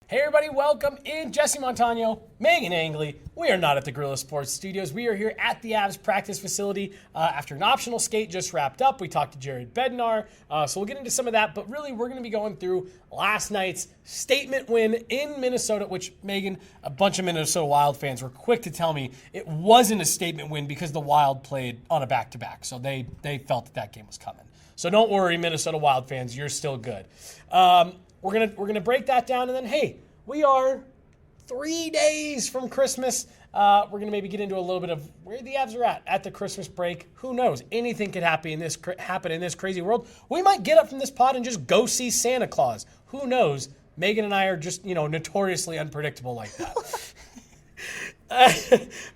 Hey everybody, welcome in. Jesse Montano, Meghan Angley. We are not at the Guerilla Sports Studios. We are here at the Avs practice facility after an optional skate just wrapped up. We talked to Jared Bednar, so we'll get into some of that. But really, we're going to be going through last night's statement win in Minnesota, which, Meghan, a bunch of Minnesota Wild fans were quick to tell me it wasn't a statement win because the Wild played on a back-to-back. So they felt that game was coming. So don't worry, Minnesota Wild fans, you're still good. We're gonna break that down, and then hey, we are 3 days from Christmas. We're gonna maybe get into a little bit of where the Avs are at the Christmas break. Who knows? Anything could happen in this crazy world. We might get up from this pod and just go see Santa Claus. Who knows? Meghan and I are just notoriously unpredictable like that.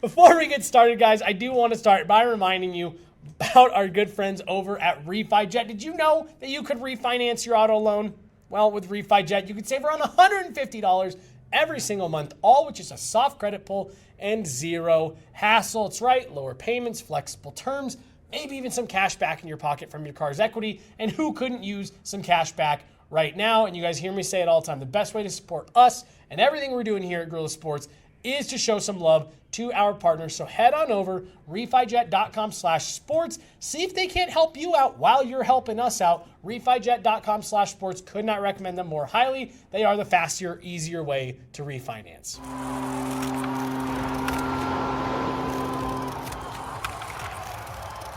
Before we get started, guys, I do want to start by reminding you about our good friends over at RefiJet. Did you know that you could refinance your auto loan? Well, with RefiJet, you could save around $150 every single month, all with just a soft credit pull and zero hassle. It's right, lower payments, flexible terms, maybe even some cash back in your pocket from your car's equity. And who couldn't use some cash back right now? And you guys hear me say it all the time. The best way to support us and everything we're doing here at Guerilla Sports is to show some love to our partners. So head on over, refijet.com/sports. See if they can't help you out while you're helping us out. refijet.com/sports. Could not recommend them more highly. They are the faster, easier way to refinance.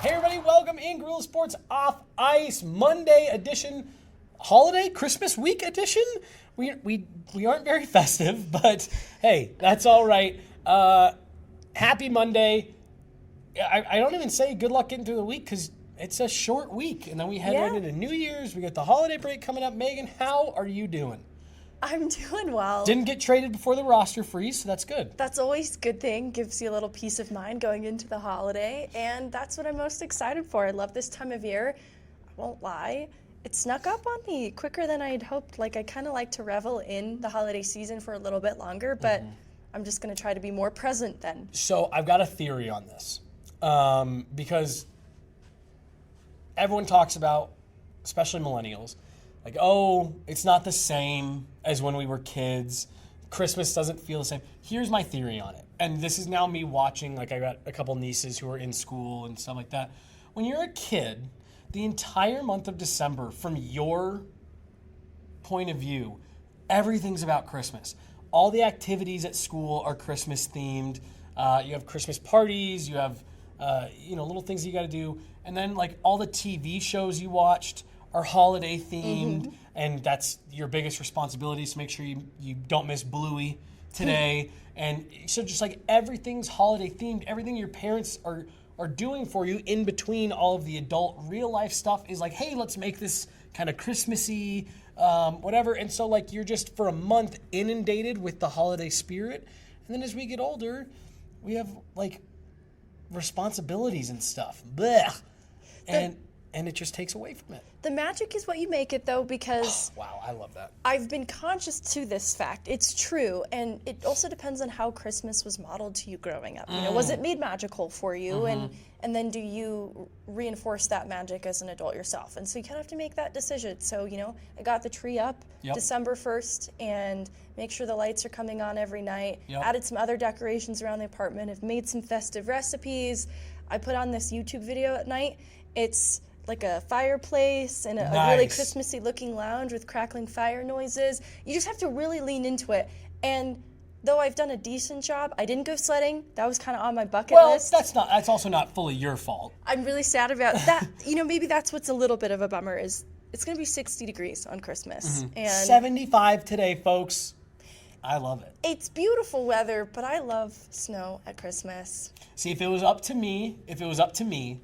Hey everybody, welcome in Guerilla Sports Off Ice Monday edition. Holiday, Christmas week edition. We aren't very festive, but hey, that's all right. Happy Monday. I don't even say good luck getting through the week because it's a short week, and then we head right into New Year's. We got the holiday break coming up. Meghan, how are you doing? I'm doing well. Didn't get traded before the roster freeze, so that's good. That's always a good thing. Gives you a little peace of mind going into the holiday, and that's what I'm most excited for. I love this time of year. I won't lie. It snuck up on me quicker than I'd hoped. Like, I kind of like to revel in the holiday season for a little bit longer, but I'm just going to try to be more present then. So I've got a theory on this because everyone talks about, especially millennials, like, oh, it's not the same as when we were kids. Christmas doesn't feel the same. Here's my theory on it. And this is now me watching, like I got a couple nieces who are in school and stuff like that. When you're a kid, the entire month of December, from your point of view, everything's about Christmas. All the activities at school are Christmas themed. You have Christmas parties. You have little things you got to do, and then like all the TV shows you watched are holiday themed, and that's your biggest responsibility. So make sure you don't miss Bluey today. And so just like everything's holiday themed, everything your parents are doing for you in between all of the adult real life stuff is like, hey, let's make this kind of Christmassy, whatever. And so like you're just for a month inundated with the holiday spirit. And then as we get older, we have like responsibilities and stuff. Blech. And it just takes away from it. The magic is what you make it, though, because wow, I love that. I've been conscious to this fact. It's true, and it also depends on how Christmas was modeled to you growing up. Was it made magical for you, and then do you reinforce that magic as an adult yourself? And so you kind of have to make that decision. So, I got the tree up December 1st, and make sure the lights are coming on every night. Added some other decorations around the apartment. Have made some festive recipes. I put on this YouTube video at night. It's like a fireplace and a really Christmassy looking lounge with crackling fire noises. You just have to really lean into it. And though I've done a decent job, I didn't go sledding. That was kind of on my bucket list. That's also not fully your fault. I'm really sad about that. Maybe that's what's a little bit of a bummer is it's going to be 60 degrees on Christmas. And 75 today, folks. I love it. It's beautiful weather, but I love snow at Christmas. See, if it was up to me,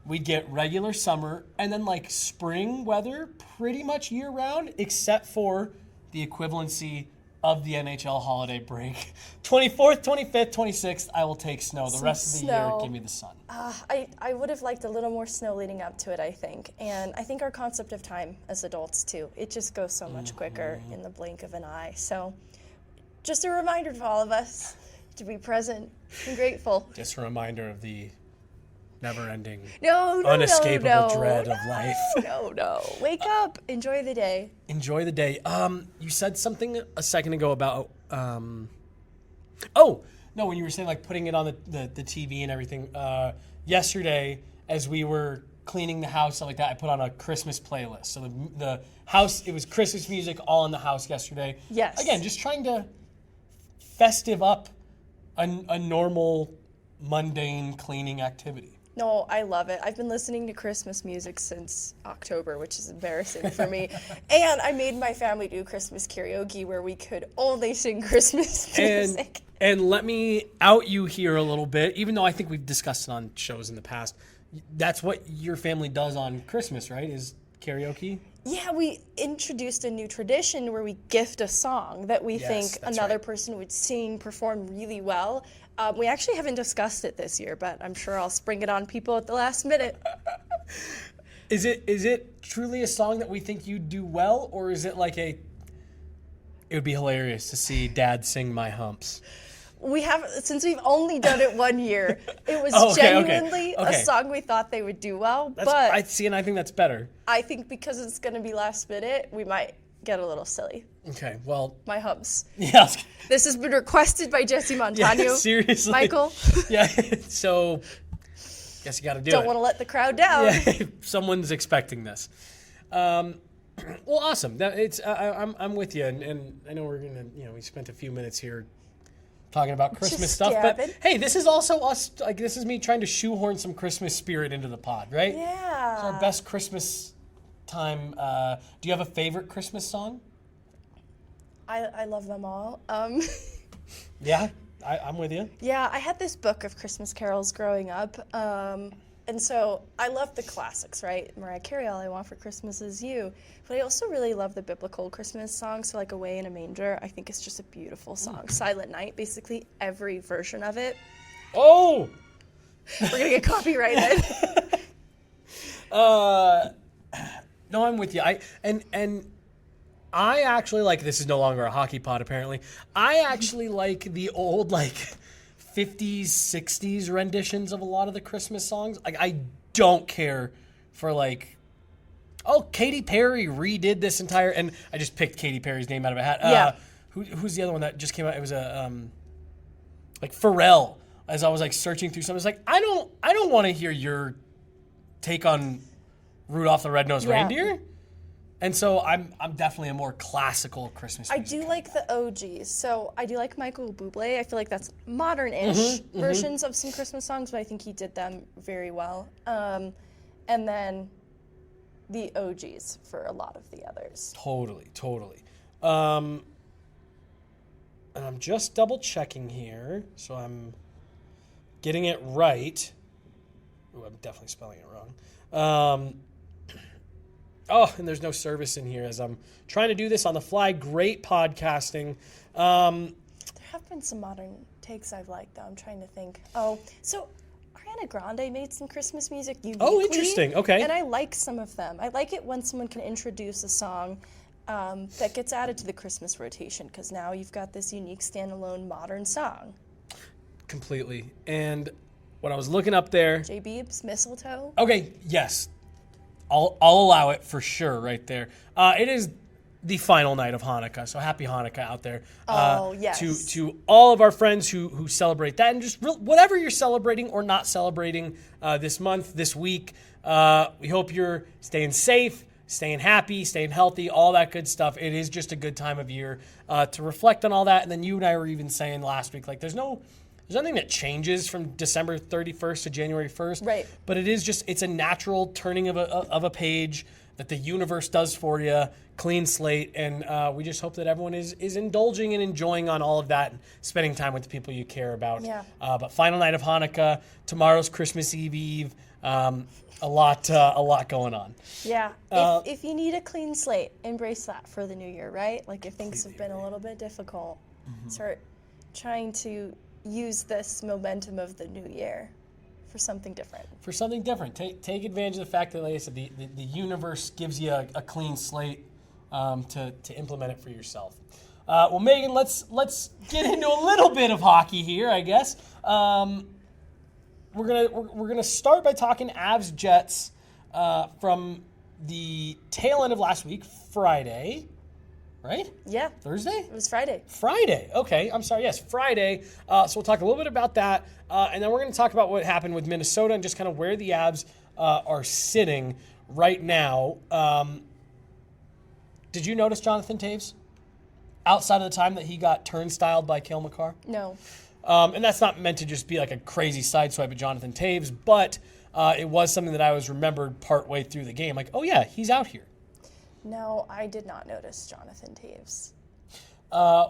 we'd get regular summer and then like spring weather pretty much year round, except for the equivalency of the NHL holiday break. 24th, 25th, 26th, I will take snow. The rest of the year, give me the sun. I would have liked a little more snow leading up to it, I think. And I think our concept of time as adults, too, it just goes so much quicker in the blink of an eye. So just a reminder to all of us to be present and grateful. Just a reminder of the never-ending, No, unescapable dread of life. No. Wake up. Enjoy the day. Enjoy the day. You said something a second ago about oh no, when you were saying like putting it on the TV and everything. Yesterday, as we were cleaning the house, stuff like that, I put on a Christmas playlist. So the house, it was Christmas music all in the house yesterday. Yes. Again, just trying to festive up a normal, mundane cleaning activity. No, I love it. I've been listening to Christmas music since October, which is embarrassing for me. And I made my family do Christmas karaoke where we could only sing Christmas music. And let me out you here a little bit, even though I think we've discussed it on shows in the past. That's what your family does on Christmas, right? Is karaoke? Yeah, we introduced a new tradition where we gift a song that we think another person would sing, perform really well. We actually haven't discussed it this year, but I'm sure I'll spring it on people at the last minute. Is it truly a song that we think you do well, or is it like it would be hilarious to see Dad sing My Humps? Since we've only done it 1 year, it was genuinely a song we thought they would do well. I think that's better. I think because it's going to be last minute, we might get a little silly. Okay, well. My humps. Yeah. This has been requested by Jesse Montano. Yeah, seriously. Michael. Yeah, so guess you got to do it. Don't want to let the crowd down. Yeah, someone's expecting this. Well, awesome. I'm with you, and I know we're gonna, we spent a few minutes here talking about Christmas stuff, but hey, this is also us. Like, this is me trying to shoehorn some Christmas spirit into the pod, right? Yeah. It's our best Christmas time. Do you have a favorite Christmas song? I love them all. Yeah, I'm with you. Yeah, I had this book of Christmas carols growing up, and so I love the classics, right? Mariah Carey, All I Want for Christmas Is You. But I also really love the biblical Christmas songs, so like Away in a Manger. I think it's just a beautiful song. Silent Night, basically every version of it. Oh! We're going to get copyrighted. No, I'm with you. I actually like, this is no longer a hockey pod apparently. I actually like the old 50s, 60s renditions of a lot of the Christmas songs. Like, I don't care for Katy Perry redid this entire, and I just picked Katy Perry's name out of a hat. Yeah. Who's the other one that just came out? It was Pharrell. As I was searching through some, it's I don't want to hear your take on Rudolph the Red-Nosed Reindeer. And so I'm definitely a more classical Christmas music. I do like the OGs. So I do like Michael Bublé. I feel like that's modern-ish versions of some Christmas songs, but I think he did them very well. And then the OGs for a lot of the others. Totally. And I'm just double checking here, so I'm getting it right. Ooh, I'm definitely spelling it wrong. And there's no service in here as I'm trying to do this on the fly. Great podcasting. There have been some modern takes I've liked, though. I'm trying to think. Oh, so Ariana Grande made some Christmas music uniquely. Oh, interesting. Okay. And I like some of them. I like it when someone can introduce a song that gets added to the Christmas rotation, because now you've got this unique standalone modern song. Completely. And when I was looking up there... J. Beebs, Mistletoe. Okay, yes. I'll allow it for sure right there. It is the final night of Hanukkah, so happy Hanukkah out there. Yes. To all of our friends who celebrate that, and just whatever you're celebrating or not celebrating this month, this week, we hope you're staying safe, staying happy, staying healthy, all that good stuff. It is just a good time of year to reflect on all that. And then you and I were even saying last week, there's nothing that changes from December 31st to January 1st. Right. But it's a natural turning of a page that the universe does for you, clean slate, and we just hope that everyone is indulging and enjoying on all of that and spending time with the people you care about. Yeah. But final night of Hanukkah, tomorrow's Christmas Eve, a lot going on. Yeah. If you need a clean slate, embrace that for the new year, right? If things have been a little bit difficult, start trying to use this momentum of the new year for something different. Take advantage of the fact that, like I said, the universe gives you a clean slate to implement it for yourself. Well, Megan, let's get into a little bit of hockey here, I guess. we're gonna start by talking Avs Jets from the tail end of last week, Friday, right? Yeah. Thursday? It was Friday. Friday. Okay, I'm sorry. Yes, Friday. So we'll talk a little bit about that, and then we're going to talk about what happened with Minnesota and just kind of where the Avs are sitting right now. Did you notice Jonathan Taves? Outside of the time that he got turnstiled by Cale Makar? No. And that's not meant to just be like a crazy sideswipe at Jonathan Taves, but it was something that I was remembered partway through the game. Like, oh yeah, he's out here. No, I did not notice Jonathan Taves.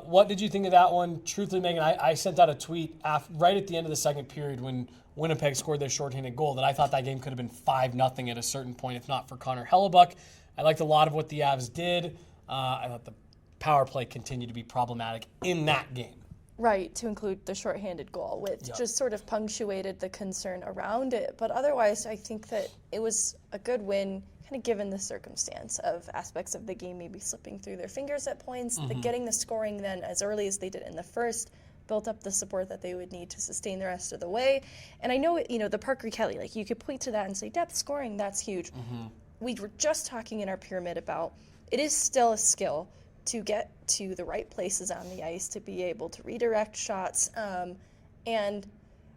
What did you think of that one? Truthfully, Megan, I sent out a tweet right at the end of the second period when Winnipeg scored their shorthanded goal that I thought that game could have been 5-0 at a certain point, if not for Connor Hellebuck. I liked a lot of what the Avs did. I thought the power play continued to be problematic in that game. Right, to include the shorthanded goal, which just sort of punctuated the concern around it. But otherwise, I think that it was a good win, kind of given the circumstance of aspects of the game maybe slipping through their fingers at points. The getting the scoring then as early as they did in the first built up the support that they would need to sustain the rest of the way. And I know, the Parker Kelly, like you could point to that and say, depth scoring, that's huge. We were just talking in our pyramid about it is still a skill to get to the right places on the ice, to be able to redirect shots. And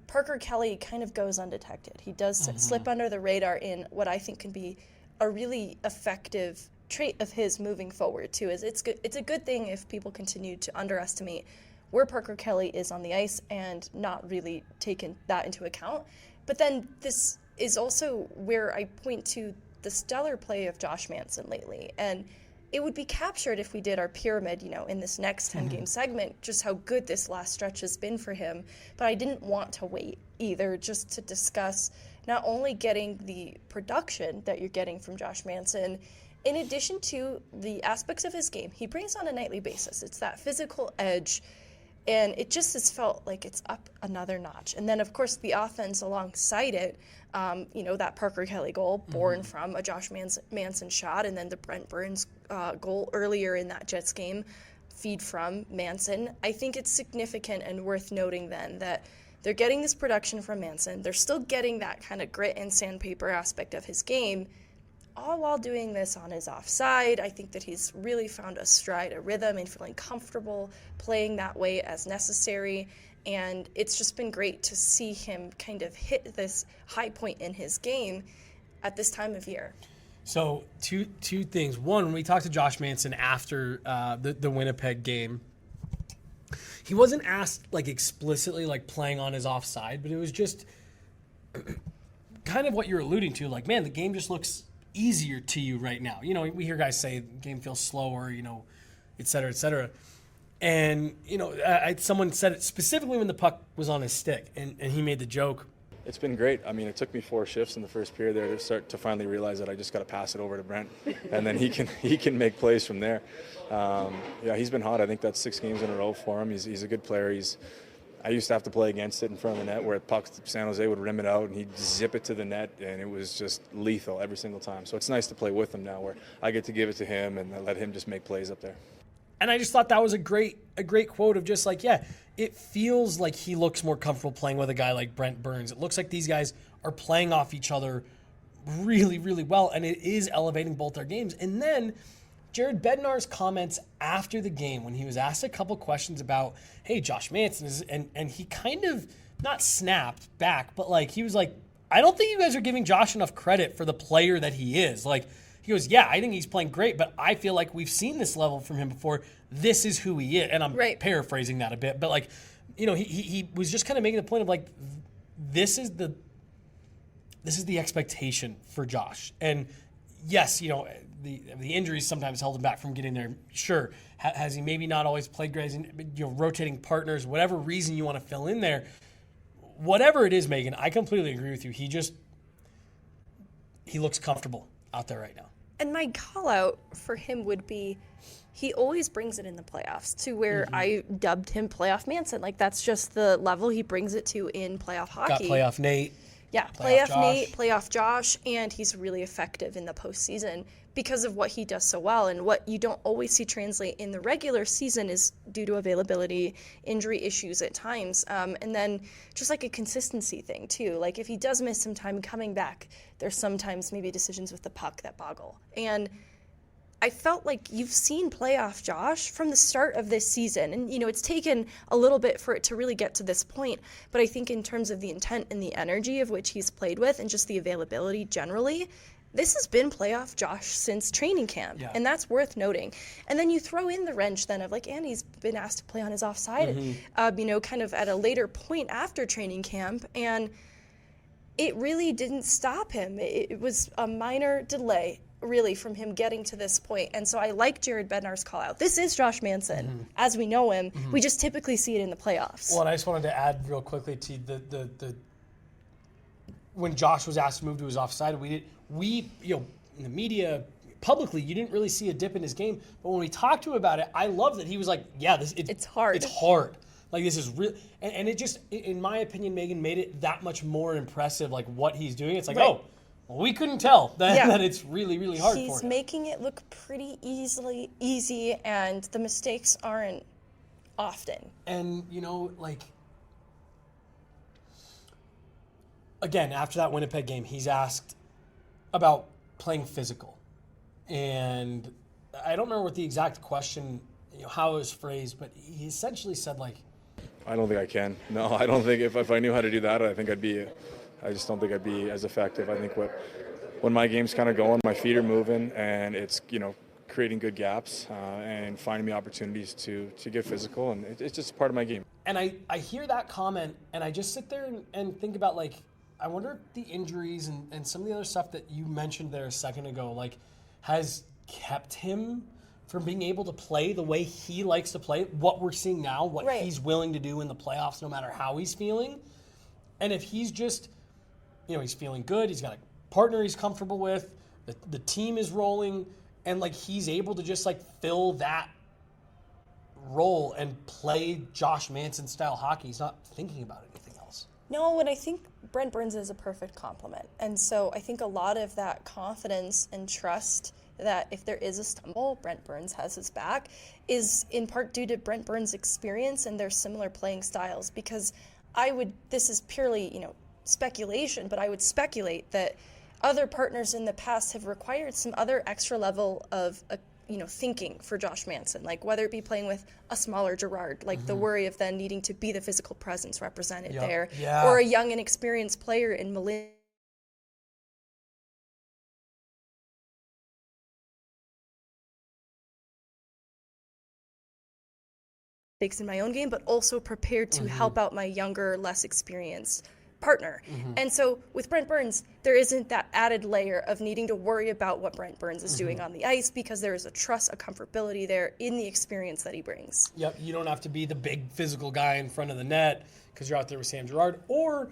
Parker Kelly kind of goes undetected. He does slip under the radar in what I think can be a really effective trait of his moving forward, too. Is it's a good thing if people continue to underestimate where Parker Kelly is on the ice and not really taking that into account. But then this is also where I point to the stellar play of Josh Manson lately. And it would be captured if we did our pyramid, in this next 10-game segment, just how good this last stretch has been for him. But I didn't want to wait either, just to discuss not only getting the production that you're getting from Josh Manson, in addition to the aspects of his game he brings on a nightly basis. It's that physical edge, and it just has felt like it's up another notch. And then, of course, the offense alongside it, that Parker Kelly goal born from a Josh Manson shot, and then the Brent Burns goal earlier in that Jets game, feed from Manson. I think it's significant and worth noting then that they're getting this production from Manson. They're still getting that kind of grit and sandpaper aspect of his game, all while doing this on his offside. I think that he's really found a stride, a rhythm, and feeling comfortable playing that way as necessary. And it's just been great to see him kind of hit this high point in his game at this time of year. So two things. One, when we talked to Josh Manson after the Winnipeg game, he wasn't asked explicitly playing on his offside, but it was just kind of what you're alluding to. Man, the game just looks easier to you right now. We hear guys say the game feels slower, et cetera, et cetera. And, someone said it specifically when the puck was on his stick, and he made the joke. It's been great. I mean, it took me 4 shifts in the first period there to start to finally realize that I just got to pass it over to Brent, and then he can make plays from there. He's been hot. I think that's 6 games in a row for him. He's a good player. I used to have to play against it in front of the net where pucks San Jose would rim it out and he'd zip it to the net, and it was just lethal every single time. So it's nice to play with him now where I get to give it to him and let him just make plays up there. And I just thought that was a great quote of just it feels like he looks more comfortable playing with a guy like Brent Burns. It looks like these guys are playing off each other really, really well, and it is elevating both their games. And then Jared Bednar's comments after the game when he was asked a couple questions about, hey, Josh Manson, and he kind of not snapped back, but he was like, I don't think you guys are giving Josh enough credit for the player that he is. He goes, yeah, I think he's playing great, but I feel like we've seen this level from him before. This is who he is. And I'm paraphrasing that a bit, but he was just kind of making the point of this is the expectation for Josh. And yes, the injuries sometimes held him back from getting there. Sure, has he maybe not always played great? Rotating partners, whatever reason you want to fill in there, whatever it is, Megan, I completely agree with you. He looks comfortable out there right now. And my call out for him would be, he always brings it in the playoffs to where I dubbed him Playoff Manson. That's just the level he brings it to in playoff hockey. Got Playoff Nate. Yeah, playoff Nate, playoff Josh, and he's really effective in the postseason because of what he does so well. And what you don't always see translate in the regular season is due to availability, injury issues at times, and then just like a consistency thing too. Like if he does miss some time coming back, there's sometimes maybe decisions with the puck that boggle. And I felt like you've seen playoff Josh from the start of this season. And, it's taken a little bit for it to really get to this point. But I think in terms of the intent and the energy of which he's played with and just the availability generally, this has been playoff Josh since training camp. Yeah. And that's worth noting. And then you throw in the wrench then of like, Andy's been asked to play on his offside, kind of at a later point after training camp. And it really didn't stop him. It was a minor delay, really, from him getting to this point. And so I like Jared Bednar's call out. This is Josh Manson, as we know him. We just typically see it in the playoffs. Well, and I just wanted to add real quickly to the when Josh was asked to move to his offside, we in the media, publicly, you didn't really see a dip in his game. But when we talked to him about it, I love that he was like, yeah, it's hard. It's hard. Like, this is real. And it just, in my opinion, Megan, made it that much more impressive, like, what he's doing. It's like, well, we couldn't tell that it's really, really hard for him. He's making it look pretty easy, and the mistakes aren't often. And, again, after that Winnipeg game, he's asked about playing physical. And I don't remember what the exact question, how it was phrased, but he essentially said, like, I don't think I can. No, I don't think if I knew how to do that, I just don't think I'd be as effective. I think when my game's kind of going, my feet are moving, and it's creating good gaps and finding me opportunities to get physical, and it's just part of my game. And I hear that comment, and I just sit there and think about, like, I wonder if the injuries and some of the other stuff that you mentioned there a second ago, like, has kept him from being able to play the way he likes to play, what we're seeing now, what he's willing to do in the playoffs, no matter how he's feeling. And if he's just, he's feeling good, he's got a partner he's comfortable with, the team is rolling, and, like, he's able to just, like, fill that role and play Josh Manson style hockey. He's not thinking about anything else. No, and I think Brent Burns is a perfect complement. And so I think a lot of that confidence and trust that if there is a stumble, Brent Burns has his back, is in part due to Brent Burns' experience and their similar playing styles. Because this is purely, speculation, but I would speculate that other partners in the past have required some other extra level of, thinking for Josh Manson, like whether it be playing with a smaller Gerard, like the worry of then needing to be the physical presence represented there, or a young and experienced player in Melinski. In my own game, but also prepared to help out my younger, less experienced partner. And so with Brent Burns, there isn't that added layer of needing to worry about what Brent Burns is doing on the ice, because there is a trust, a comfortability there in the experience that he brings. Yep, you don't have to be the big physical guy in front of the net because you're out there with Sam Girard, or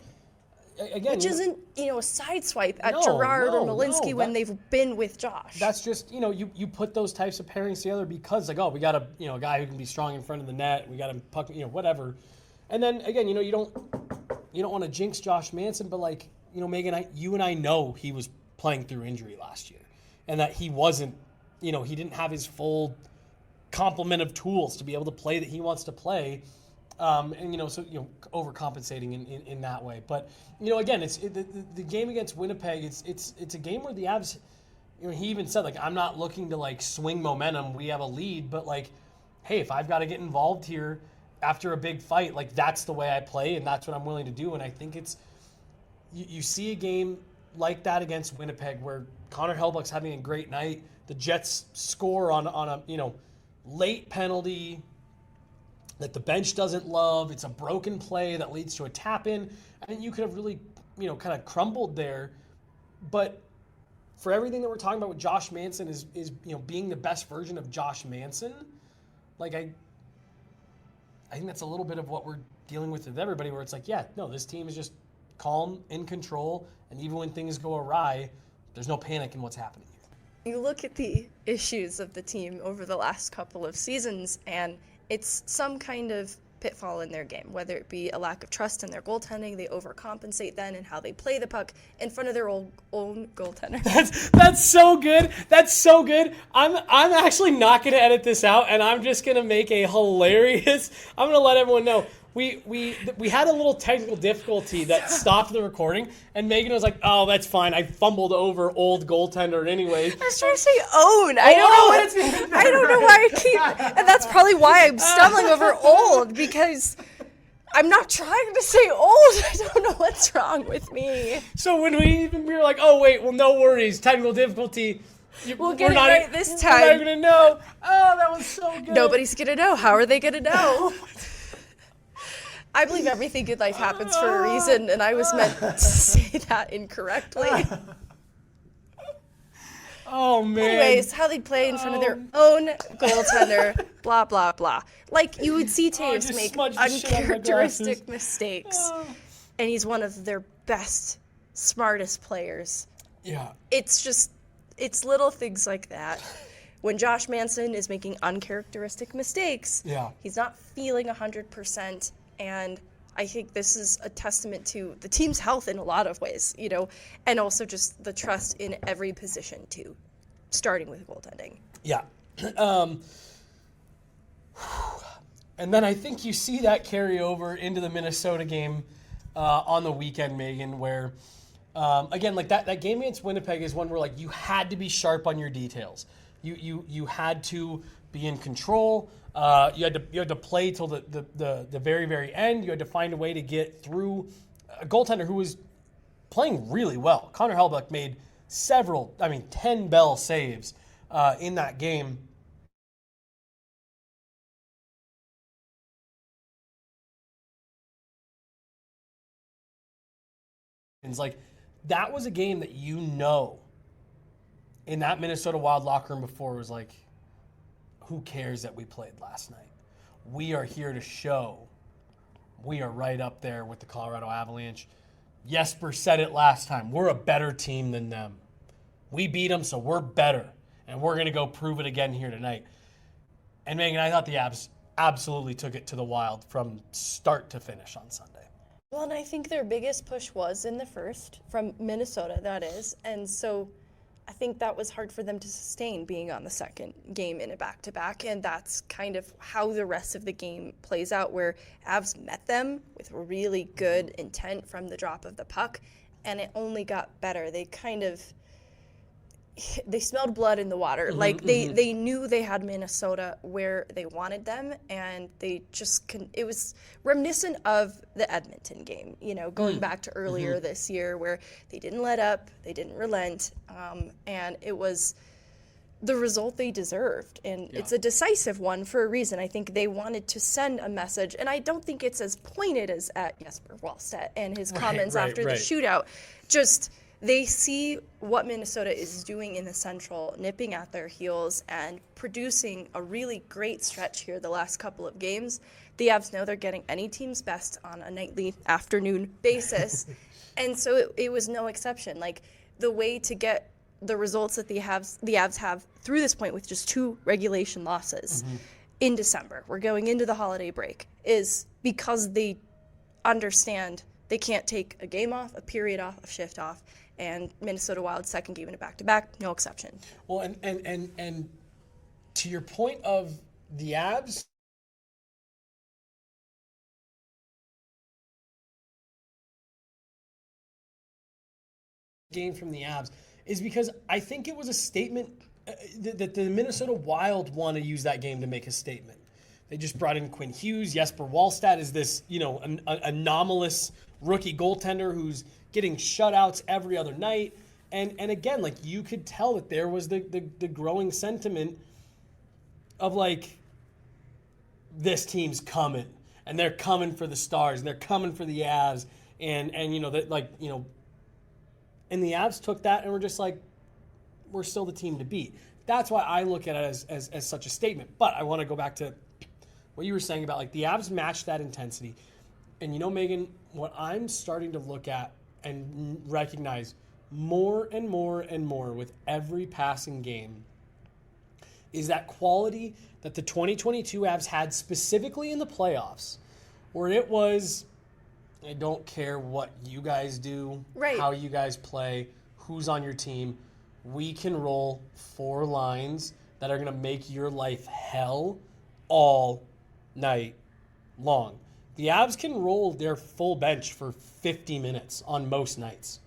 again, which isn't a side swipe at Gerard or Melinski when they've been with Josh. That's just you put those types of pairings together because, like, we got a guy who can be strong in front of the net, we got him puck, whatever, and then again, you don't want to jinx Josh Manson, but, like, Megan, you and I know he was playing through injury last year, and that he wasn't, he didn't have his full complement of tools to be able to play that he wants to play. Overcompensating in that way. But, again, it's the game against Winnipeg. It's a game where the Avs, he even said, like, I'm not looking to, like, swing momentum. We have a lead, but, like, hey, if I've got to get involved here after a big fight, like, that's the way I play, and that's what I'm willing to do. And I think it's you see a game like that against Winnipeg where Connor Hellebuyck's having a great night. The Jets score on a late penalty that the bench doesn't love. It's a broken play that leads to a tap-in. I mean, you could have really, kind of crumbled there. But for everything that we're talking about with Josh Manson is being the best version of Josh Manson, like, I think that's a little bit of what we're dealing with everybody, where it's like, this team is just calm, in control, and even when things go awry, there's no panic in what's happening here. You look at the issues of the team over the last couple of seasons, and it's some kind of pitfall in their game, whether it be a lack of trust in their goaltending, they overcompensate then in how they play the puck in front of their own goaltender. That's so good. That's so good. I'm actually not going to edit this out, and I'm just going to make a hilarious. I'm going to let everyone know. We had a little technical difficulty that stopped the recording, and Megan was like, "Oh, that's fine. I fumbled over old goaltender anyway." I was trying to say own. I don't know why I keep, and that's probably why I'm stumbling over old, because I'm not trying to say old. I don't know what's wrong with me. So when we were like, "Oh wait, well no worries, technical difficulty." We'll get it right this time. We're not gonna know. Oh, that was so good. Nobody's gonna know. How are they gonna know? I believe everything in life happens for a reason, and I was meant to say that incorrectly. Oh, man. Anyways, how they play in front of their own goaltender, blah, blah, blah. Like, you would see Taves make uncharacteristic mistakes, and he's one of their best, smartest players. Yeah. It's little things like that. When Josh Manson is making uncharacteristic mistakes, he's not feeling 100%. And I think this is a testament to the team's health in a lot of ways, and also just the trust in every position, too, starting with goaltending. Yeah. And then I think you see that carry over into the Minnesota game on the weekend, Megan, where, again, like that game against Winnipeg is one where, like, you had to be sharp on your details. You had to be in control. You had to play till the very, very end. You had to find a way to get through a goaltender who was playing really well. Connor Hellebuyck made 10 Bell saves in that game. It's like, that was a game that in that Minnesota Wild locker room before was like, who cares that we played last night? We are here to show we are right up there with the Colorado Avalanche. Jesper said it last time. We're a better team than them. We beat them, so we're better. And we're going to go prove it again here tonight. And Megan, I thought the Avs absolutely took it to the Wild from start to finish on Sunday. Well, and I think their biggest push was in the first, from Minnesota, that is. And so I think that was hard for them to sustain, being on the second game in a back-to-back, and that's kind of how the rest of the game plays out, where Avs met them with really good intent from the drop of the puck, and it only got better. They smelled blood in the water. They knew they had Minnesota where they wanted them, and they just it was reminiscent of the Edmonton game, going back to earlier this year, where they didn't let up, they didn't relent, and it was the result they deserved. And it's a decisive one for a reason. I think they wanted to send a message, and I don't think it's as pointed as at Jesper Wallstedt and his comments after the shootout. Just, they see what Minnesota is doing in the Central, nipping at their heels and producing a really great stretch here the last couple of games. The Avs know they're getting any team's best on a nightly afternoon basis. And so it was no exception. Like, the way to get the results that the Avs have through this point, with just 2 regulation losses in December, we're going into the holiday break, is because they understand they can't take a game off, a period off, a shift off. And Minnesota Wild's second game in a back-to-back, no exception. Well, and to your point of the Avs, game from the Avs is because I think it was a statement that the Minnesota Wild want to use that game to make a statement. They just brought in Quinn Hughes. Jesper Wallstedt is this, an anomalous rookie goaltender who's getting shutouts every other night. And again, like, you could tell that there was the growing sentiment of, like, this team's coming, and they're coming for the Stars, and they're coming for the Avs, and and the Avs took that and were just like, we're still the team to beat. That's why I look at it as such a statement. But I want to go back to what you were saying about, like, the Avs matched that intensity. And Megan, what I'm starting to look at and recognize more and more and more with every passing game is that quality that the 2022 Avs had specifically in the playoffs where it was, I don't care what you guys do, Right. how you guys play, who's on your team. We can roll 4 lines that are going to make your life hell all night long. The Avs can roll their full bench for 50 minutes on most nights.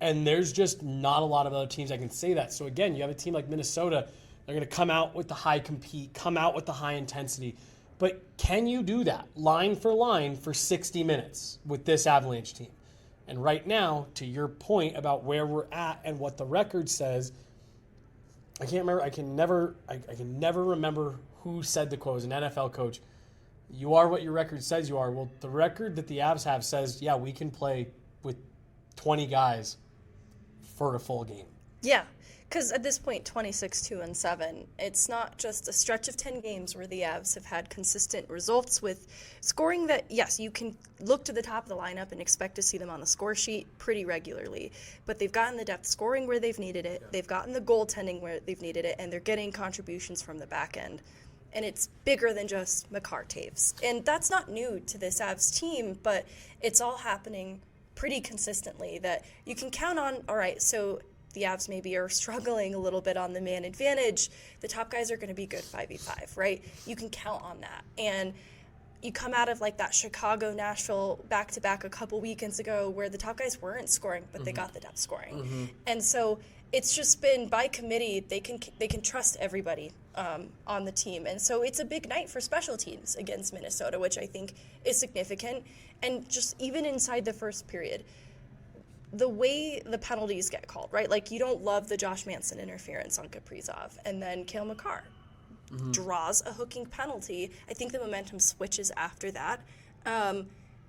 And there's just not a lot of other teams that can say that. So again, you have a team like Minnesota, they're going to come out with the high compete, come out with the high intensity. But can you do that line for line for 60 minutes with this Avalanche team? And right now, to your point about where we're at and what the record says, I can't remember. I can never remember who said the quote. It was an NFL coach. You are what your record says you are. Well, the record that the Avs have says, yeah, we can play with 20 guys for a full game. Yeah, because at this point, 26-2-7, it's not just a stretch of 10 games where the Avs have had consistent results with scoring that, yes, you can look to the top of the lineup and expect to see them on the score sheet pretty regularly. But they've gotten the depth scoring where they've needed it. They've gotten the goaltending where they've needed it, and they're getting contributions from the back end. And it's bigger than just Makar Taves. And that's not new to this Avs team, but it's all happening pretty consistently that you can count on, all right, so the Avs maybe are struggling a little bit on the man advantage. The top guys are going to be good 5v5, right? You can count on that. And you come out of like that Chicago-Nashville back-to-back a couple weekends ago where the top guys weren't scoring, but they got the depth scoring. And so it's just been by committee, they can trust everybody on the team. And so it's a big night for special teams against Minnesota, which I think is significant. And just even inside the first period, the way the penalties get called, right? Like you don't love the Josh Manson interference on Kaprizov, and then Cale Makar draws a hooking penalty. I think the momentum switches after that. And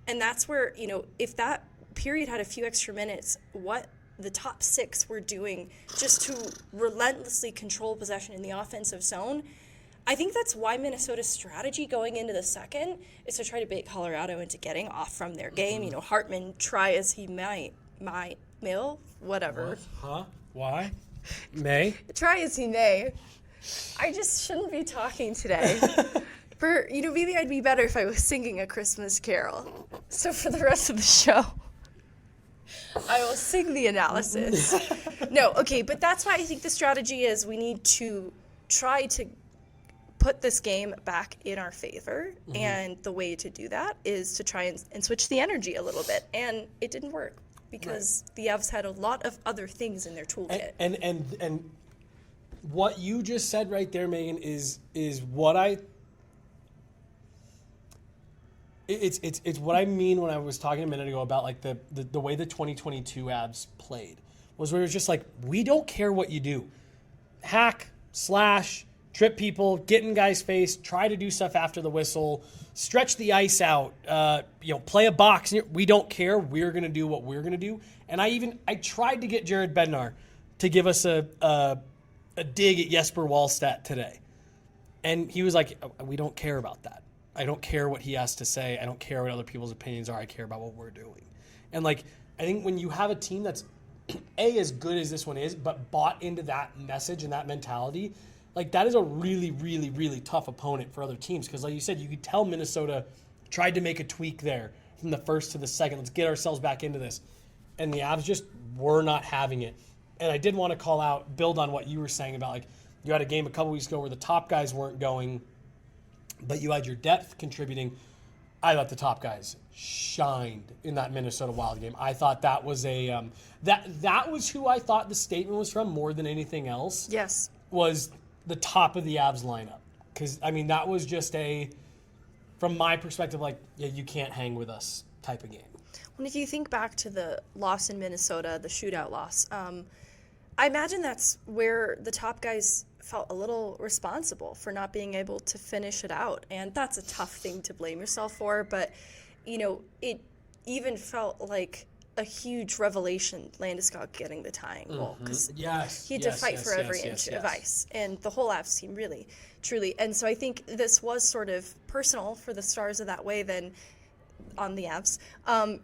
that's where, if that period had a few extra minutes, what the top 6 were doing just to relentlessly control possession in the offensive zone, I think that's why Minnesota's strategy going into the second is to try to bait Colorado into getting off from their game. Hartman, try as he might, whatever. What? Huh? Why? May? Try as he may. I just shouldn't be talking today. Maybe I'd be better if I was singing a Christmas carol. So for the rest of the show, I will sing the analysis. No, okay, but that's why I think the strategy is we need to try to put this game back in our favor, and the way to do that is to try and switch the energy a little bit, and it didn't work because the Avs had a lot of other things in their toolkit. And what you just said right there, Megan, is what it's what I mean when I was talking a minute ago about like the way the 2022 Avs played was where it was just like, we don't care what you do. Hack, slash, trip people, get in guys' face, try to do stuff after the whistle, stretch the ice out, play a box. We don't care. We're going to do what we're going to do. And I tried to get Jared Bednar to give us a dig at Jesper Wallstedt today. And he was like, we don't care about that. I don't care what he has to say. I don't care what other people's opinions are. I care about what we're doing. And like, I think when you have a team that's as good as this one is, but bought into that message and that mentality, like that is a really, really, really tough opponent for other teams. Because like you said, you could tell Minnesota tried to make a tweak there from the first to the second. Let's get ourselves back into this. And the Avs just were not having it. And I did want to build on what you were saying about like you had a game a couple weeks ago where the top guys weren't going, but you had your depth contributing. I thought the top guys shined in that Minnesota Wild game. I thought that was that was who I thought the statement was from more than anything else. Yes. Was the top of the Avs lineup. Because, I mean, that was just from my perspective, like, yeah, you can't hang with us type of game. Well, if you think back to the loss in Minnesota, the shootout loss, I imagine that's where the top guys felt a little responsible for not being able to finish it out. And that's a tough thing to blame yourself for. But, it even felt like a huge revelation, Landeskog getting the tying goal. Because he had to fight for every inch of ice. And the whole Avs team, really, truly. And so I think this was sort of personal for the Stars of that way then on the Avs,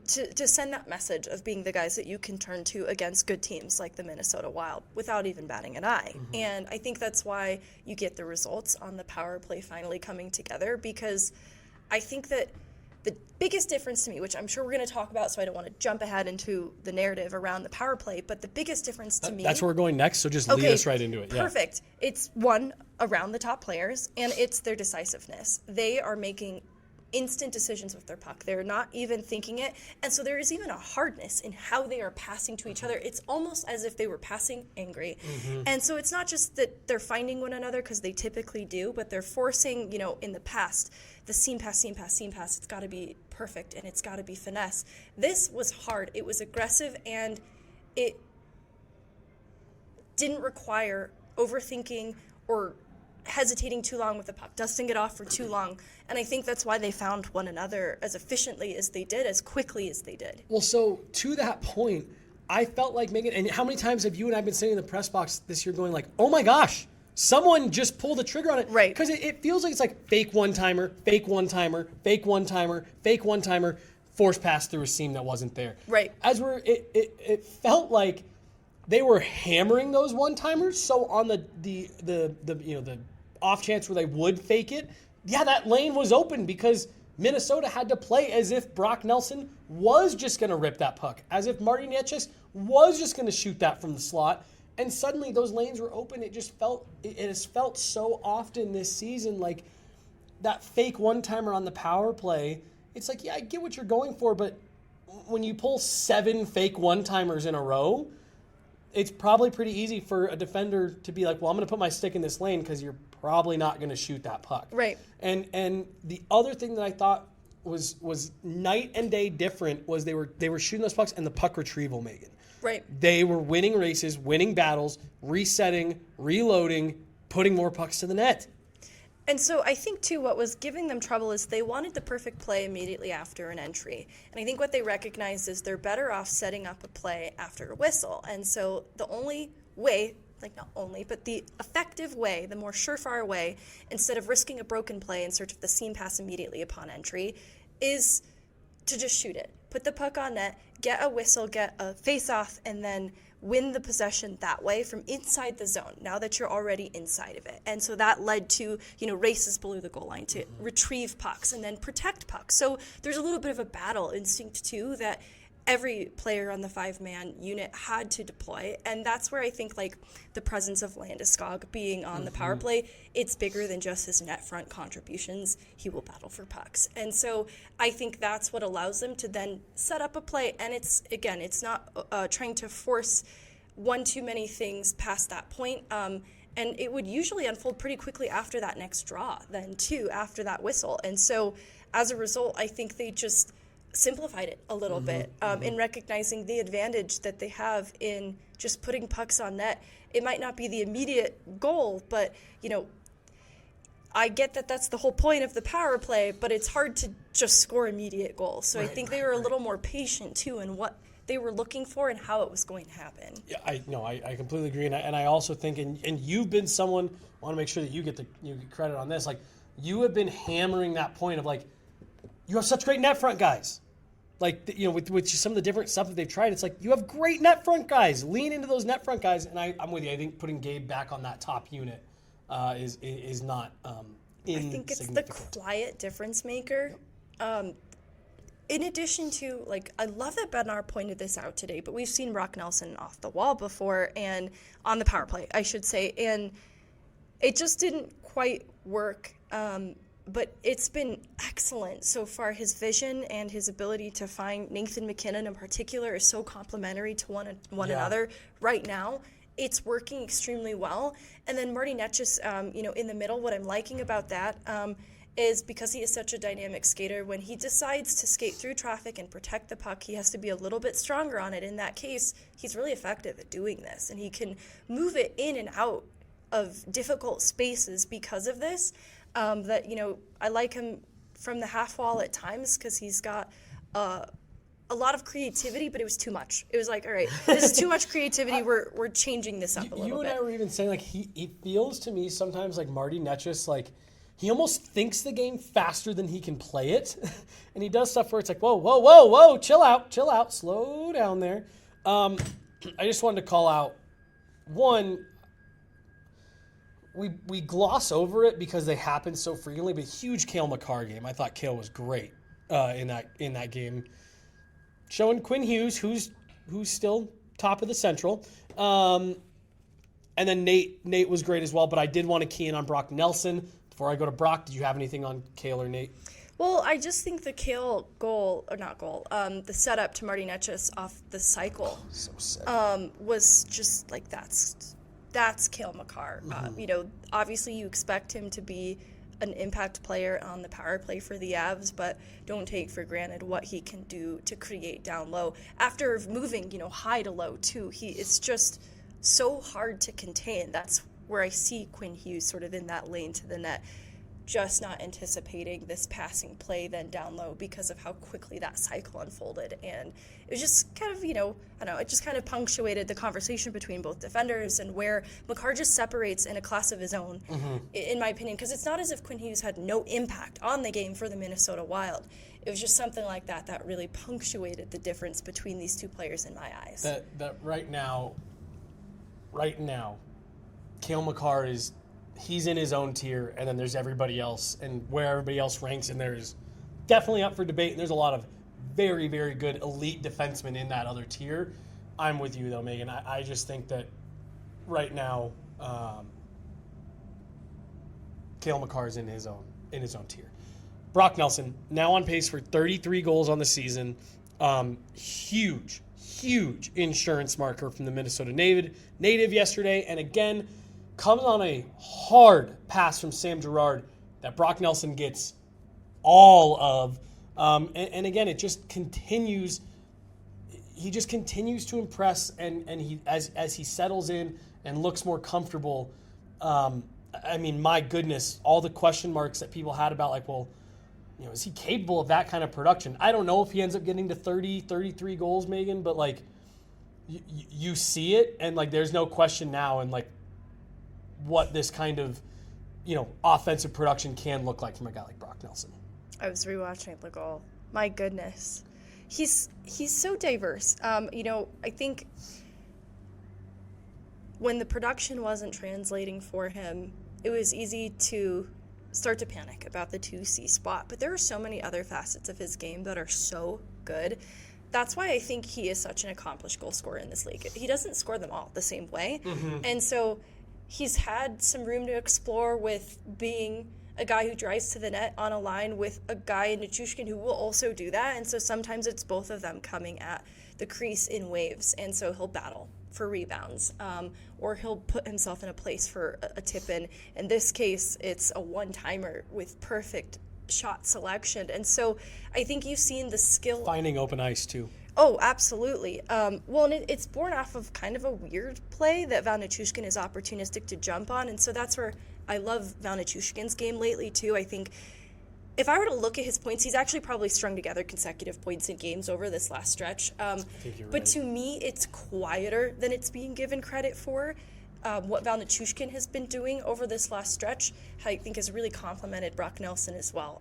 to send that message of being the guys that you can turn to against good teams like the Minnesota Wild without even batting an eye. And I think that's why you get the results on the power play finally coming together, because I think that The biggest difference to me, which I'm sure we're going to talk about, so I don't want to jump ahead into the narrative around the power play, but the biggest difference to me... That's where we're going next, so just lead us right into it. Perfect. Yeah. It's one, around the top players, and it's their decisiveness. They are making instant decisions with their puck. They're not even thinking it. And so there is even a hardness in how they are passing to each other. It's almost as if they were passing angry. And so it's not just that they're finding one another, because they typically do, but they're forcing, in the past, the seam pass, it's got to be perfect and it's got to be finesse. This was hard. It was aggressive, and it didn't require overthinking or hesitating too long with the puck, dusting it off for too long. And I think that's why they found one another as efficiently as they did, as quickly as they did. Well, so to that point, I felt like Meghan, and how many times have you and I been sitting in the press box this year going like, oh my gosh, someone just pulled the trigger on it. Right. Because it feels like it's like fake one-timer, fake one-timer, fake one-timer, fake one-timer, force pass through a seam that wasn't there. Right. It felt like they were hammering those one-timers, so on the off chance where they would fake it, that lane was open because Minnesota had to play as if Brock Nelson was just going to rip that puck, as if Marty Necas was just going to shoot that from the slot, and suddenly those lanes were open. It has felt so often this season like that fake one-timer on the power play. It's like, I get what you're going for, but when you pull 7 fake one-timers in a row, it's probably pretty easy for a defender to be like, well, I'm going to put my stick in this lane because you're probably not going to shoot that puck. Right. And the other thing that I thought was night and day different was they were shooting those pucks and the puck retrieval, Meghan. Right. They were winning races, winning battles, resetting, reloading, putting more pucks to the net. And so I think, too, what was giving them trouble is they wanted the perfect play immediately after an entry. And I think what they recognized is they're better off setting up a play after a whistle. And so the only way, not only, but the effective way, the more surefire way, instead of risking a broken play in search of the seam pass immediately upon entry, is to just shoot it. Put the puck on net, get a whistle, get a face-off, and then win the possession that way from inside the zone, now that you're already inside of it. And so that led to, races below the goal line to retrieve pucks and then protect pucks. So there's a little bit of a battle instinct, too, that every player on the 5-man unit had to deploy. And that's where I think, the presence of Landeskog being on the power play, it's bigger than just his net front contributions. He will battle for pucks. And so I think that's what allows them to then set up a play. And it's not trying to force one too many things past that point. And it would usually unfold pretty quickly after that next draw, then, too, after that whistle. And so as a result, I think they just simplified it a little bit in recognizing the advantage that they have in just putting pucks on net. It might not be the immediate goal, but, I get that that's the whole point of the power play, but it's hard to just score immediate goals. So I think they were a little more patient, too, in what they were looking for and how it was going to happen. Yeah, I completely agree. And I also think, and you've been someone, I want to make sure that you get credit on this, you have been hammering that point of, you have such great net front guys. With some of the different stuff that they've tried, it's you have great net front guys. Lean into those net front guys. And I'm with you. I think putting Gabe back on that top unit is not insignificant. I think it's the quiet difference maker. In addition to, I love that Bednar pointed this out today, but we've seen Brock Nelson off the wall before, and on the power play, I should say, and it just didn't quite work. But it's been excellent so far. His vision and his ability to find Nathan McKinnon in particular is so complementary to one another right now. It's working extremely well. And then Marty Necas, in the middle, what I'm liking about that is because he is such a dynamic skater, when he decides to skate through traffic and protect the puck, he has to be a little bit stronger on it. In that case, he's really effective at doing this, and he can move it in and out of difficult spaces because of this. I like him from the half wall at times because he's got a lot of creativity, but it was too much. It was all right, this is too much creativity. We're changing this up a little bit. You and I were even saying he feels to me sometimes like Marty Necas, he almost thinks the game faster than he can play it, and he does stuff where it's whoa, chill out, slow down there. I just wanted to call out one. We gloss over it because they happen so frequently, but huge Cale Makar game. I thought Cale was great. in that game, showing Quinn Hughes, who's still top of the Central. And then Nate was great as well, but I did want to key in on Brock Nelson. Before I go to Brock, did you have anything on Kale or Nate? Well, I just think the Kale the setup to Marty Netchus off the cycle was just like that's Kale McCarr. Obviously you expect him to be an impact player on the power play for the Avs, but don't take for granted what he can do to create down low. After moving, high to low too, it's just so hard to contain. That's where I see Quinn Hughes sort of in that lane to the net, just not anticipating this passing play then down low because of how quickly that cycle unfolded. And it was just kind of, it just kind of punctuated the conversation between both defenders and where McCarr just separates in a class of his own, in my opinion, because it's not as if Quinn Hughes had no impact on the game for the Minnesota Wild. It was just something like that really punctuated the difference between these two players in my eyes. That right now, Kale McCarr he's in his own tier, and then there's everybody else, and where everybody else ranks, and there's definitely up for debate, and there's a lot of very, very good elite defensemen in that other tier. I'm with you, though, Megan. I just think that right now, Kale McCarr is in his own tier. Brock Nelson, now on pace for 33 goals on the season. Huge insurance marker from the Minnesota native yesterday, and again, comes on a hard pass from Sam Girard that Brock Nelson gets all of. And again, it just continues. He just continues to impress, and he as he settles in and looks more comfortable. My goodness, all the question marks that people had about, is he capable of that kind of production? I don't know if he ends up getting to 30, 33 goals, Megan, but you see it, and there's no question now, and what this kind of, offensive production can look like from a guy like Brock Nelson. I was rewatching the goal. My goodness. He's so diverse. I think when the production wasn't translating for him, it was easy to start to panic about the 2C spot. But there are so many other facets of his game that are so good. That's why I think he is such an accomplished goal scorer in this league. He doesn't score them all the same way. And so he's had some room to explore with being a guy who drives to the net on a line with a guy in Nichushkin who will also do that. And so sometimes it's both of them coming at the crease in waves. And so he'll battle for rebounds, or he'll put himself in a place for a tip in. In this case, it's a one-timer with perfect shot selection. And so I think you've seen the skill. Finding open ice, too. Oh, absolutely. And it's born off of kind of a weird play that Val Nichushkin is opportunistic to jump on. And so that's where I love Val Nichushkin's game lately, too. I think if I were to look at his points, he's actually probably strung together consecutive points in games over this last stretch. But to me, it's quieter than it's being given credit for. What Val Nichushkin has been doing over this last stretch, I think, has really complemented Brock Nelson as well,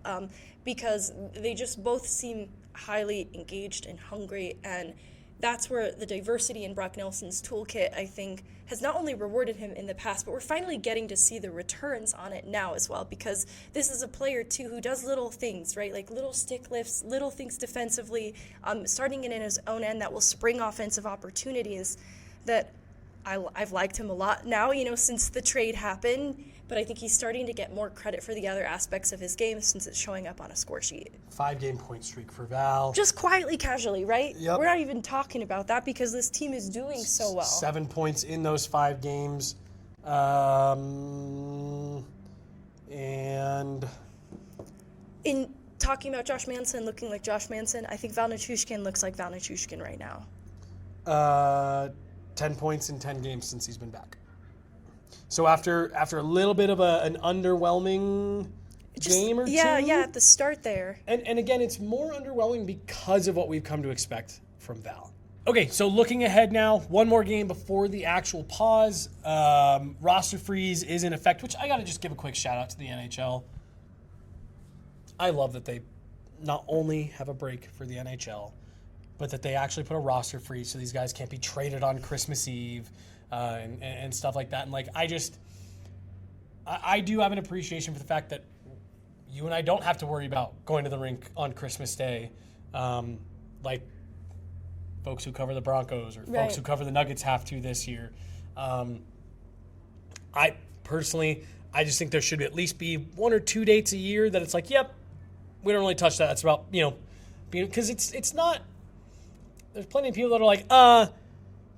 because they just both seem highly engaged and hungry, and that's where the diversity in Brock Nelson's toolkit, I think, has not only rewarded him in the past, but we're finally getting to see the returns on it now as well, because this is a player, too, who does little things, right? Like little stick lifts, little things defensively, starting in his own end that will spring offensive opportunities that I've liked him a lot now, since the trade happened, but I think he's starting to get more credit for the other aspects of his game since it's showing up on a score sheet. 5-game point streak for Val. Just quietly, casually, right? Yep. We're not even talking about that because this team is doing so well. 7 points in those 5 games. And in talking about Josh Manson looking like Josh Manson, I think Val Nichushkin looks like Val Nichushkin right now. 10 points in 10 games since he's been back. So after a little bit of an underwhelming game or two. Yeah, at the start there. And again, it's more underwhelming because of what we've come to expect from Val. Okay, so looking ahead now, one more game before the actual pause. Roster freeze is in effect, which I got to just give a quick shout out to the NHL. I love that they not only have a break for the NHL, but that they actually put a roster freeze so these guys can't be traded on Christmas Eve and stuff like that. And I do have an appreciation for the fact that, you and I don't have to worry about going to the rink on Christmas Day, like folks who cover the Broncos or folks who cover the Nuggets have to this year. I personally, I just think there should at least be 1 or 2 dates a year that it's like, yep, we don't really touch that. It's about, because it's not, there's plenty of people that are like,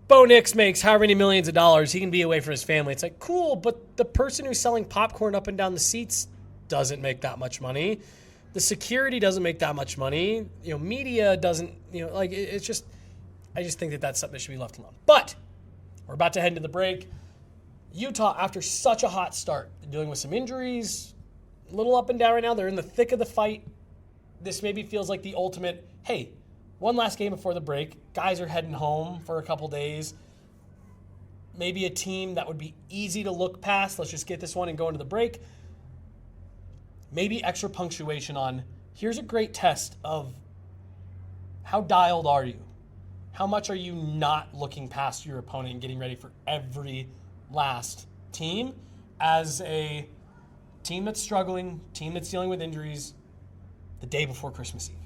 Bo Nix makes however many millions of dollars, he can be away from his family. It's like, cool, but the person who's selling popcorn up and down the seats doesn't make that much money. The security doesn't make that much money. Media doesn't, it's just, I just think that that's something that should be left alone. But we're about to head into the break. Utah, after such a hot start, dealing with some injuries, a little up and down right now. They're in the thick of the fight. This maybe feels like the ultimate, hey, one last game before the break. Guys are heading home for a couple days. Maybe a team that would be easy to look past. Let's just get this one and go into the break. Maybe extra punctuation on, here's a great test of how dialed are you? How much are you not looking past your opponent and getting ready for every last team as a team that's struggling, team that's dealing with injuries the day before Christmas Eve?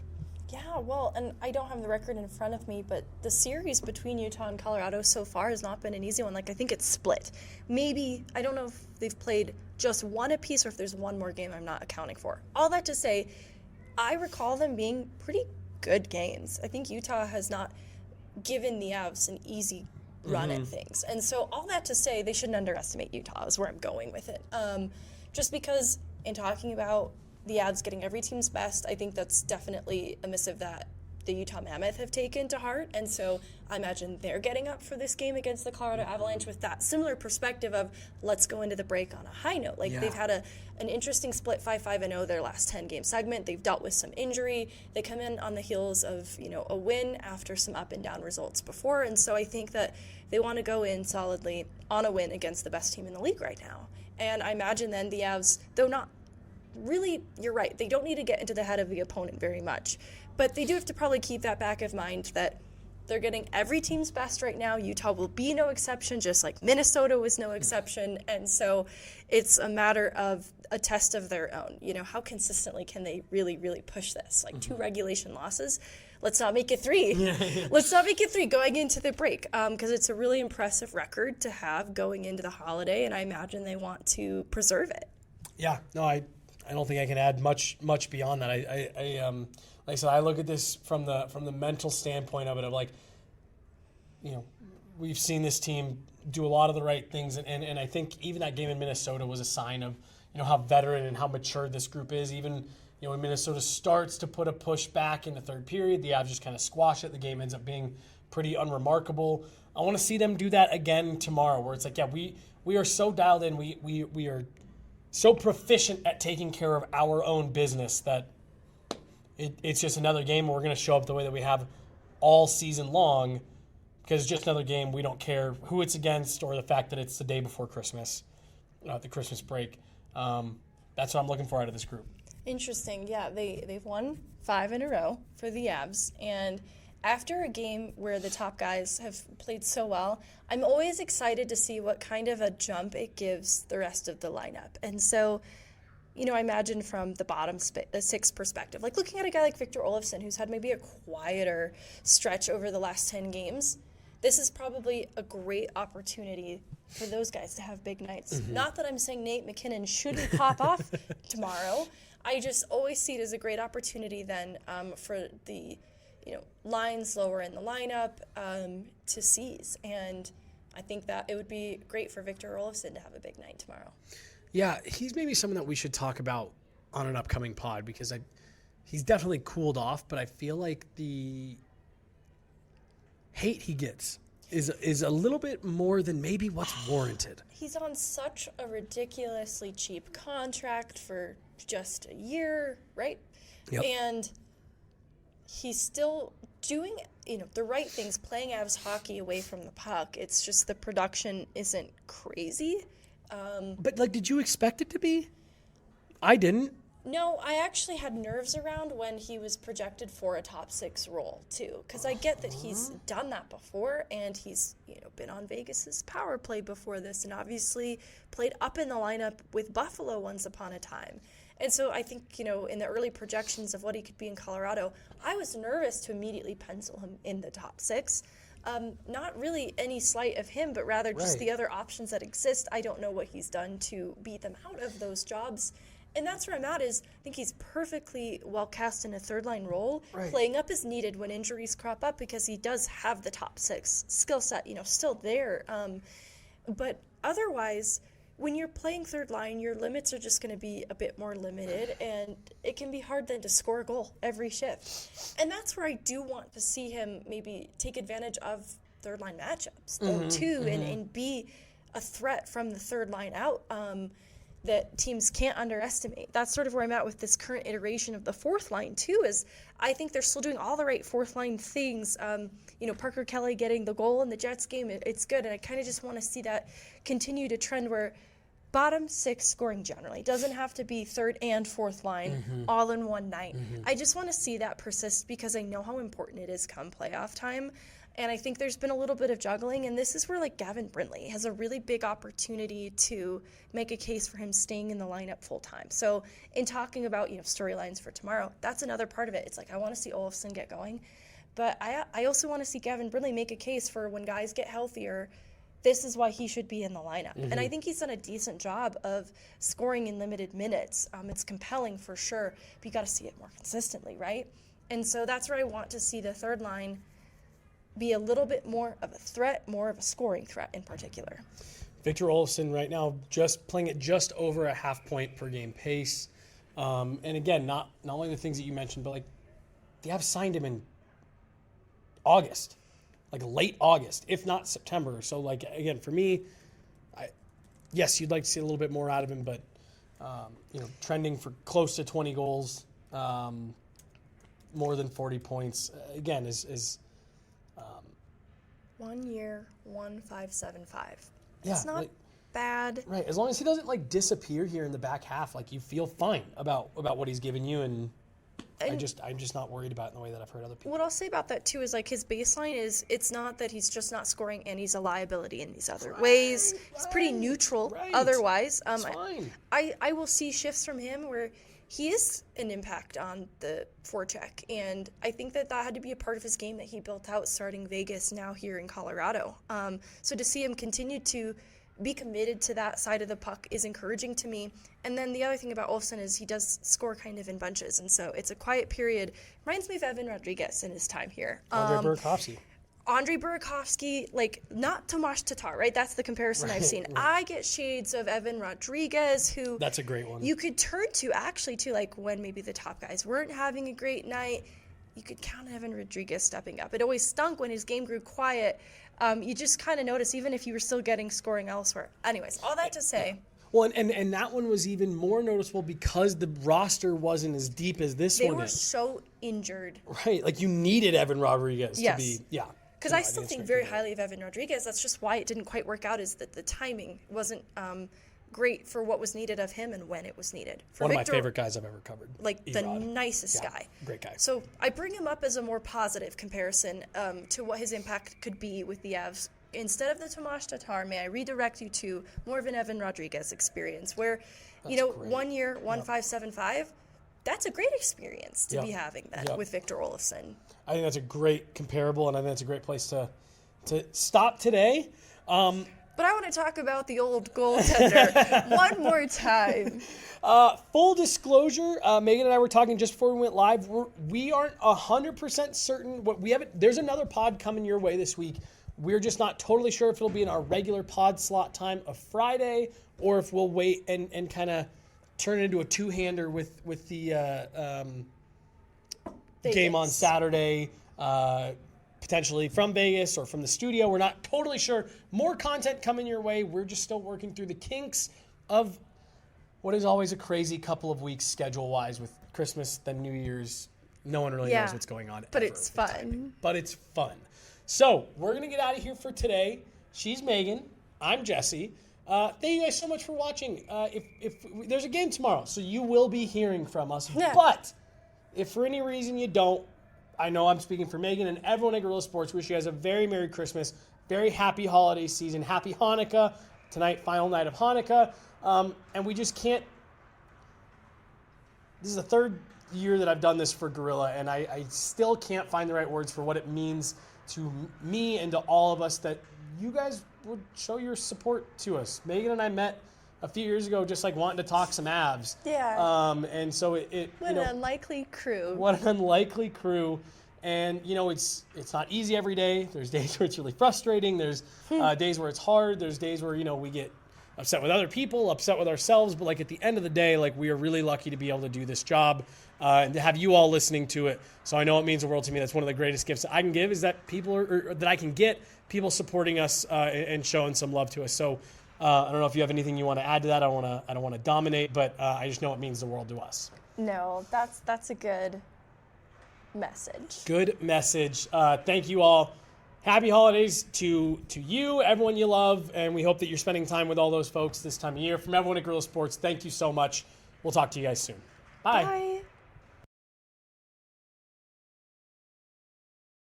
Yeah, well, and I don't have the record in front of me, but the series between Utah and Colorado so far has not been an easy one. I think it's split. Maybe, I don't know if they've played just one apiece or if there's one more game I'm not accounting for. All that to say, I recall them being pretty good games. I think Utah has not given the Avs an easy run at things. And so all that to say, they shouldn't underestimate Utah is where I'm going with it. Just because in talking about the Avs getting every team's best, I think that's definitely a missive that the Utah Mammoth have taken to heart. And so I imagine they're getting up for this game against the Colorado Avalanche with that similar perspective of let's go into the break on a high note. They've had an interesting split 5-5-0 their last 10-game segment. They've dealt with some injury. They come in on the heels of, a win after some up and down results before. And so I think that they want to go in solidly on a win against the best team in the league right now. And I imagine then the Avs, though not really, you're right, they don't need to get into the head of the opponent very much. But they do have to probably keep that back of mind that they're getting every team's best right now. Utah will be no exception, just like Minnesota was no exception. And so it's a matter of a test of their own. How consistently can they really, really push this? 2 regulation losses. Let's not make it 3. Let's not make it 3 going into the break because it's a really impressive record to have going into the holiday, and I imagine they want to preserve it. Yeah, no, I don't think I can add much beyond that. Like I said, I look at this from the mental standpoint of it, of we've seen this team do a lot of the right things, and I think even that game in Minnesota was a sign of how veteran and how mature this group is. Even when Minnesota starts to put a push back in the third period, the Avs just kind of squash it. The game ends up being pretty unremarkable. I want to see them do that again tomorrow, where it's like, yeah, we are so dialed in, we are so proficient at taking care of our own business that it's just another game where we're going to show up the way that we have all season long, because it's just another game. We don't care who it's against or the fact that it's the day before Christmas, the Christmas break. That's what I'm looking for out of this group. Interesting. Yeah, they've won 5 in a row for the Avs, and after a game where the top guys have played so well, I'm always excited to see what kind of a jump it gives the rest of the lineup. And so, I imagine from the bottom 6 perspective, looking at a guy like Victor Olofsson, who's had maybe a quieter stretch over the last 10 games, this is probably a great opportunity for those guys to have big nights. Not that I'm saying Nate McKinnon shouldn't pop off tomorrow. I just always see it as a great opportunity then for the lines lower in the lineup to seize. And I think that it would be great for Victor Olofsson to have a big night tomorrow. Yeah, he's maybe someone that we should talk about on an upcoming pod because he's definitely cooled off, but I feel like the hate he gets is a little bit more than maybe what's warranted. He's on such a ridiculously cheap contract for just a year, right? Yep. And he's still doing, the right things, playing Avs hockey away from the puck. It's just the production isn't crazy. But did you expect it to be? I didn't. No, I actually had nerves around when he was projected for a top 6 role too, because I get that he's done that before, and he's been on Vegas's power play before this, and obviously played up in the lineup with Buffalo once upon a time. And so I think, in the early projections of what he could be in Colorado, I was nervous to immediately pencil him in the top 6. Not really any slight of him, but rather just the other options that exist. I don't know what he's done to beat them out of those jobs. And that's where I'm at is I think he's perfectly well cast in a third-line role, playing up as needed when injuries crop up because he does have the top 6 skill set, still there. But otherwise, when you're playing third line, your limits are just going to be a bit more limited, and it can be hard then to score a goal every shift. And that's where I do want to see him maybe take advantage of third line matchups, though, too, and be a threat from the third line out. That teams can't underestimate. That's sort of where I'm at with this current iteration of the fourth line too, is I think they're still doing all the right fourth line things. Parker Kelly getting the goal in the Jets game, it's good. And I kind of just want to see that continue to trend where bottom 6 scoring generally doesn't have to be third and fourth line all in one night. I just want to see that persist because I know how important it is come playoff time. And I think there's been a little bit of juggling, and this is where Gavin Brindley has a really big opportunity to make a case for him staying in the lineup full time. So in talking about storylines for tomorrow, that's another part of it. It's I want to see Olofsson get going, but I also want to see Gavin Brindley make a case for when guys get healthier, this is why he should be in the lineup. And I think he's done a decent job of scoring in limited minutes. It's compelling for sure, but you got to see it more consistently, right? And so that's where I want to see the third line be a little bit more of a threat, more of a scoring threat in particular. Victor Olofsson right now just playing at just over a half point per game pace. And again, not only the things that you mentioned, but they have signed him in August, late August, if not September. So again, for me, yes, you'd like to see a little bit more out of him, but trending for close to 20 goals, more than 40 points, again, is 1 year, 1575. Yeah, it's not bad. Right. As long as he doesn't disappear here in the back half, you feel fine about what he's given you, and I'm just not worried about it in the way that I've heard other people. What I'll say about that too is his baseline is it's not that he's just not scoring and he's a liability in these other ways. He's pretty neutral otherwise. It's fine. I will see shifts from him where he is an impact on the forecheck, and I think that had to be a part of his game that he built out starting Vegas, now here in Colorado. So to see him continue to be committed to that side of the puck is encouraging to me. And then the other thing about Olofsson is he does score kind of in bunches, and so it's a quiet period. Reminds me of Evan Rodriguez in his time here. Andre Burakovsky, not Tomas Tatar, right? That's the comparison I've seen. I get shades of Evan Rodriguez, who... That's a great one. You could turn to, actually, to when maybe the top guys weren't having a great night. You could count Evan Rodriguez stepping up. It always stunk when his game grew quiet. You just kind of notice, even if you were still getting scoring elsewhere. Anyways, all that to say... Well, and that one was even more noticeable because the roster wasn't as deep as this one is. They were so injured. Right, you needed Evan Rodriguez to be... Yeah. Because I still think very highly of Evan Rodriguez. That's just why it didn't quite work out, is that the timing wasn't great for what was needed of him and when it was needed. One of my favorite guys I've ever covered. The nicest guy. Great guy. So I bring him up as a more positive comparison to what his impact could be with the Avs. Instead of the Tomas Tatar, may I redirect you to more of an Evan Rodriguez experience where, great. 1 year, 1575, that's a great experience to be having then with Victor Olofsson. I think that's a great comparable, and I think that's a great place to stop today. But I want to talk about the old goaltender one more time. Full disclosure, Megan and I were talking just before we went live. We aren't 100% certain what we haven't. There's another pod coming your way this week. We're just not totally sure if it'll be in our regular pod slot time of Friday, or if we'll wait and kind of turn it into a two-hander with the game on Saturday, potentially from Vegas or from the studio. We're not totally sure. More content coming your way. We're just still working through the kinks of what is always a crazy couple of weeks schedule-wise with Christmas, then New Year's. No one really knows what's going on. But it's fun. But it's fun. So we're going to get out of here for today. She's Megan. I'm Jesse. Thank you guys so much for watching. If there's a game tomorrow, so you will be hearing from us. Yeah. But if for any reason you don't, I know I'm speaking for Megan and everyone at Guerilla Sports. Wish you guys a very Merry Christmas, very happy holiday season, happy Hanukkah. Tonight, final night of Hanukkah. And we just can't this is the third year that I've done this for Guerilla, and I still can't find the right words for what it means to me and to all of us that you guys would show your support to us. Megan and I met a few years ago just like wanting to talk some Avs. Yeah. And so What an unlikely crew. What an unlikely crew. And, it's not easy every day. There's days where it's really frustrating. There's days where it's hard. There's days where, we get upset with other people, upset with ourselves. But, at the end of the day, we are really lucky to be able to do this job and to have you all listening to it. So I know it means the world to me. That's one of the greatest gifts I can give is that that I can get people supporting us and showing some love to us. So I don't know if you have anything you want to add to that. I don't want to dominate, but I just know it means the world to us. No, that's a good message. Good message. Thank you all. Happy holidays to you, everyone you love, and we hope that you're spending time with all those folks this time of year. From everyone at Guerilla Sports, thank you so much. We'll talk to you guys soon. Bye. Bye.